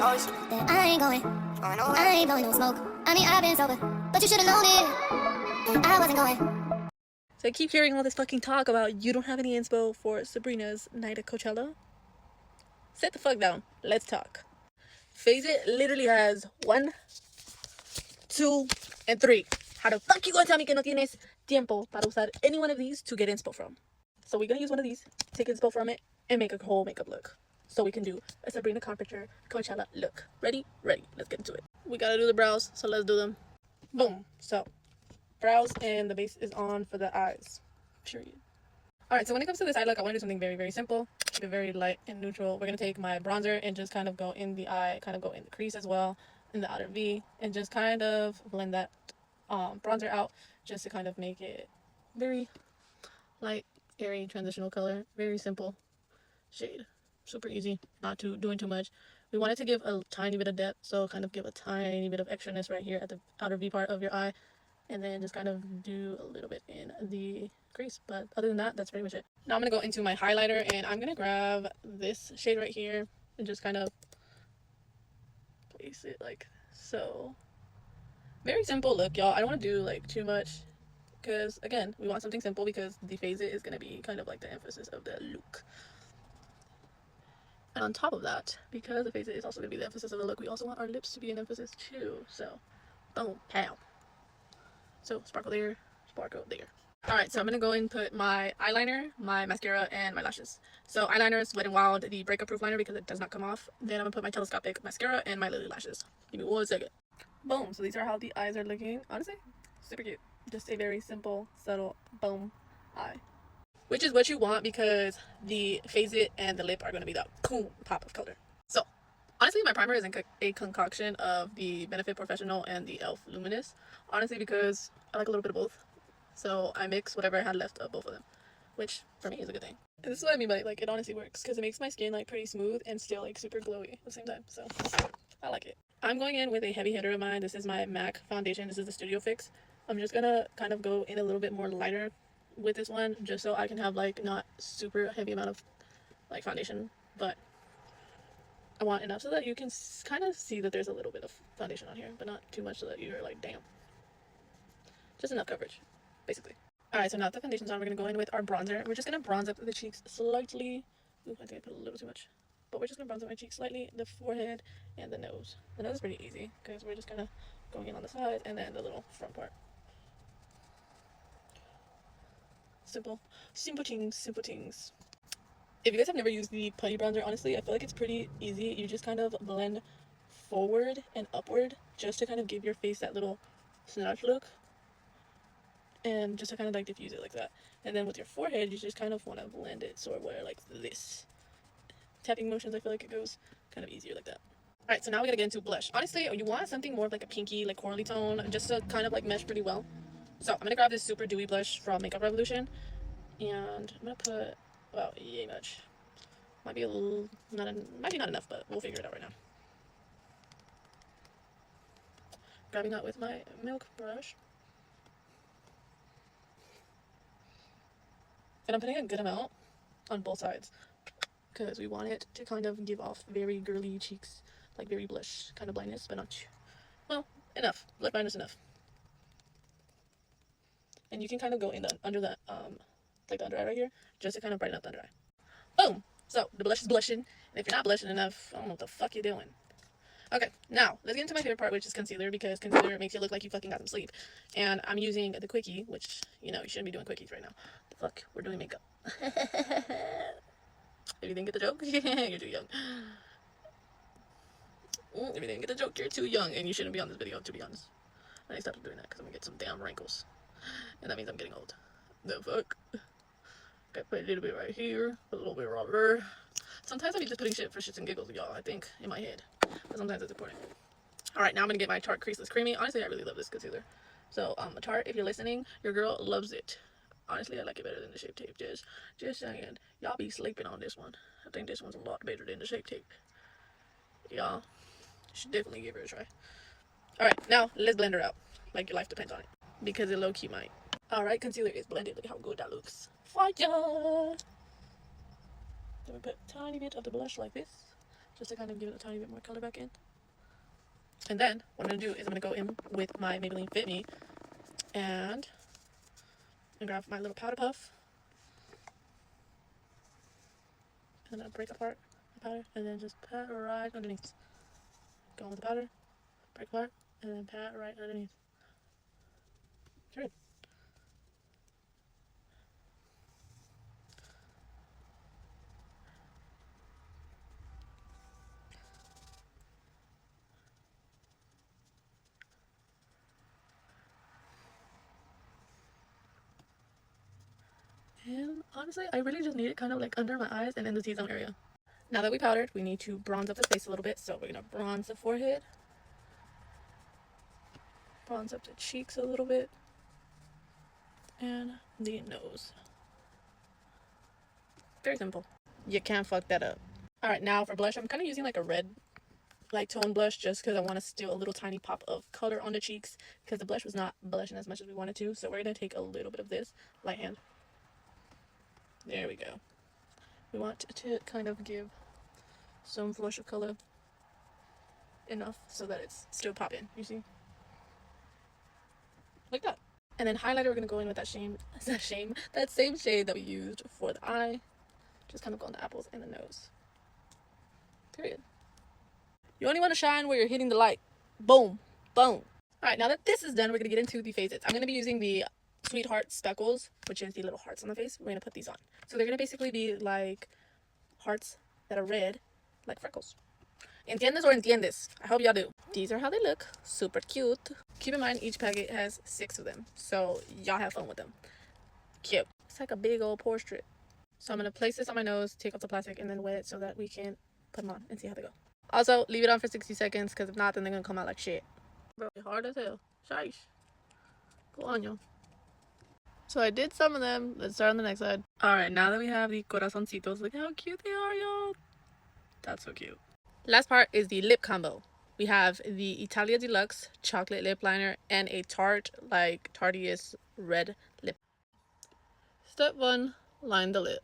noise. That I ain't going nowhere. I ain't blowing no smoke. I mean, I've been sober, but you should've known it. I wasn't going. So I keep hearing all this fucking talk about you don't have any inspo for Sabrina's night at Coachella. Sit the fuck down. Let's talk. Phase It literally has 1, 2, and 3. How the fuck you gonna tell me que no tienes tiempo para usar any one of these to get inspo from? So we're gonna use one of these, take inspo from it, and make a whole makeup look. So we can do a Sabrina Carpenter Coachella look. Ready? Ready. Let's get into it. We gotta do the brows, so let's do them. Boom. So brows, and the base is on for the eyes. Period. Alright, so when it comes to this eye look, I want to do something very, very simple. Keep it very light and neutral. We're going to take my bronzer and just kind of go in the eye, kind of go in the crease as well, in the outer V, and just kind of blend that bronzer out just to kind of make it very light, airy, transitional color. Very simple shade. Super easy, not doing too much. We wanted to give a tiny bit of depth, so kind of give a tiny bit of extraness right here at the outer V part of your eye, and then just kind of do a little bit in the crease. But other than that, that's pretty much it. Now I'm gonna go into my highlighter, and I'm gonna grab this shade right here and just kind of place it like so. Very simple look, y'all. I don't want to do like too much because again, we want something simple because the Phase It is gonna be kind of like the emphasis of the look. And on top of that, because the Phase It is also gonna be the emphasis of the look, we also want our lips to be an emphasis too. So boom, pow. So sparkle there, sparkle there. Alright, so I'm going to go and put my eyeliner, my mascara, and my lashes. So eyeliner is Wet n Wild, the breakup proof liner because it does not come off. Then I'm going to put my telescopic mascara and my Lily lashes. Give me 1 second. Boom, so these are how the eyes are looking. Honestly, super cute. Just a very simple, subtle, boom, eye. Which is what you want because the Phase It and the lip are going to be the cool pop of color. So, honestly, my primer is a concoction of the Benefit Professional and the e.l.f. Luminous. Honestly, because I like a little bit of both. So I mix whatever I had left of both of them, which for me is a good thing. And this is what I mean by like it honestly works because it makes my skin like pretty smooth and still like super glowy at the same time. So I like it. I'm going in with a heavy hitter of mine. This is my MAC foundation. This is the Studio Fix. I'm just gonna kind of go in a little bit more lighter with this one just so I can have like not super heavy amount of like foundation, but I want enough so that you can kind of see that there's a little bit of foundation on here, but not too much so that you're like, damn. Just enough coverage, basically. Alright, so now that the foundation's on, we're going to go in with our bronzer. We're just going to bronze up the cheeks slightly. Ooh, I think I put a little too much. But we're just going to bronze up my cheeks slightly, the forehead, and the nose. The nose is pretty easy, because we're just kind of going in on the sides, and then the little front part. Simple. Simple things, simple things. If you guys have never used the putty bronzer, honestly, I feel like it's pretty easy. You just kind of blend forward and upward, just to kind of give your face that little snatch look. And just to kind of like diffuse it like that. And then with your forehead, you just kind of want to blend it sort of where like this. Tapping motions, I feel like it goes kind of easier like that. Alright, so now we gotta get into blush. Honestly, you want something more of like a pinky, like corally tone, just to kind of like mesh pretty well. So I'm gonna grab this super dewy blush from Makeup Revolution. And I'm gonna put about yay much. Might be a little, might be not enough, but we'll figure it out right now. Grabbing that with my milk brush. And I'm putting a good amount on both sides because we want it to kind of give off very girly cheeks, like very blush kind of blindness, but not, well, enough. Lip blindness enough. And you can kind of go in the, under that, like the under eye right here, just to kind of brighten up the under eye. Boom! So, the blush is blushing, and if you're not blushing enough, I don't know what the fuck you're doing. Okay, now, let's get into my favorite part, which is concealer, because concealer makes you look like you fucking got some sleep. And I'm using the Quickie, which, you know, you shouldn't be doing Quickies right now. The fuck, we're doing makeup. If you didn't get the joke, you're too young. If you didn't get the joke, you're too young, and you shouldn't be on this video, to be honest. I need to stop doing that, because I'm gonna get some damn wrinkles. And that means I'm getting old. The fuck? Okay, put a little bit right here, a little bit right there. Sometimes I be just putting shit for shits and giggles, y'all, I think, in my head. But sometimes it's important. Alright, now I'm going to get my Tarte Creaseless Creamy. Honestly, I really love this concealer. So, Tarte, if you're listening, your girl loves it. Honestly, I like it better than the Shape Tape. Just saying. Y'all be sleeping on this one. I think this one's a lot better than the Shape Tape. Y'all should definitely give it a try. Alright, now, let's blend her out. Like your life depends on it. Because it low-key might. Alright, concealer is blended. Look how good that looks. Fire! Then we put a tiny bit of the blush like this. just to kind of give it a tiny bit more color back in. And then what I'm going to do is I'm going to go in with my Maybelline Fit Me and grab my little powder puff. And I'll break apart the powder and then just pat right underneath. Go on with the powder, break apart, and then pat right underneath. Good. And honestly, I really just need it kind of like under my eyes and in the T-zone area. Now that we powdered, we need to bronze up the face a little bit. So we're going to bronze the forehead. Bronze up the cheeks a little bit. And the nose. Very simple. You can't fuck that up. Alright, now for blush, I'm kind of using like a red light tone blush just because I want to steal a little tiny pop of color on the cheeks because the blush was not blushing as much as we wanted to. So we're going to take a little bit of this light hand. There we go. We want to kind of give some flush of color enough so that it's still popping, you see? Like that. And then highlighter, we're going to go in with that same shade that we used for the eye. Just kind of go on the apples and the nose. Period. You only want to shine where you're hitting the light. Boom. Boom. Alright, now that this is done, we're going to get into the faces. I'm going to be using the Sweetheart Speckles, which is the little hearts on the face. We're going to put these on. So they're going to basically be like hearts that are red, like freckles. ¿Entiendes or entiendes? I hope y'all do. These are how they look. Super cute. Keep in mind, each packet has 6 of them. So y'all have fun with them. Cute. It's like a big old portrait. So I'm going to place this on my nose, take off the plastic, and then wet it so that we can put them on and see how they go. Also, leave it on for 60 seconds because if not, then they're going to come out like shit. Bro, hard as hell. Shish. Go on, y'all. So I did some of them. Let's start on the next side. Alright, now that we have the corazoncitos, look how cute they are, y'all. That's so cute. Last part is the lip combo. We have the Italia Deluxe chocolate lip liner and a Tarte, like Tarteist red lip. Step 1, line the lip.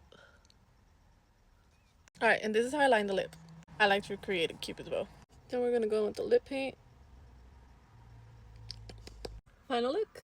Alright, and this is how I line the lip. I like to create a cupid's bow. Then we're going to go with the lip paint. Final look.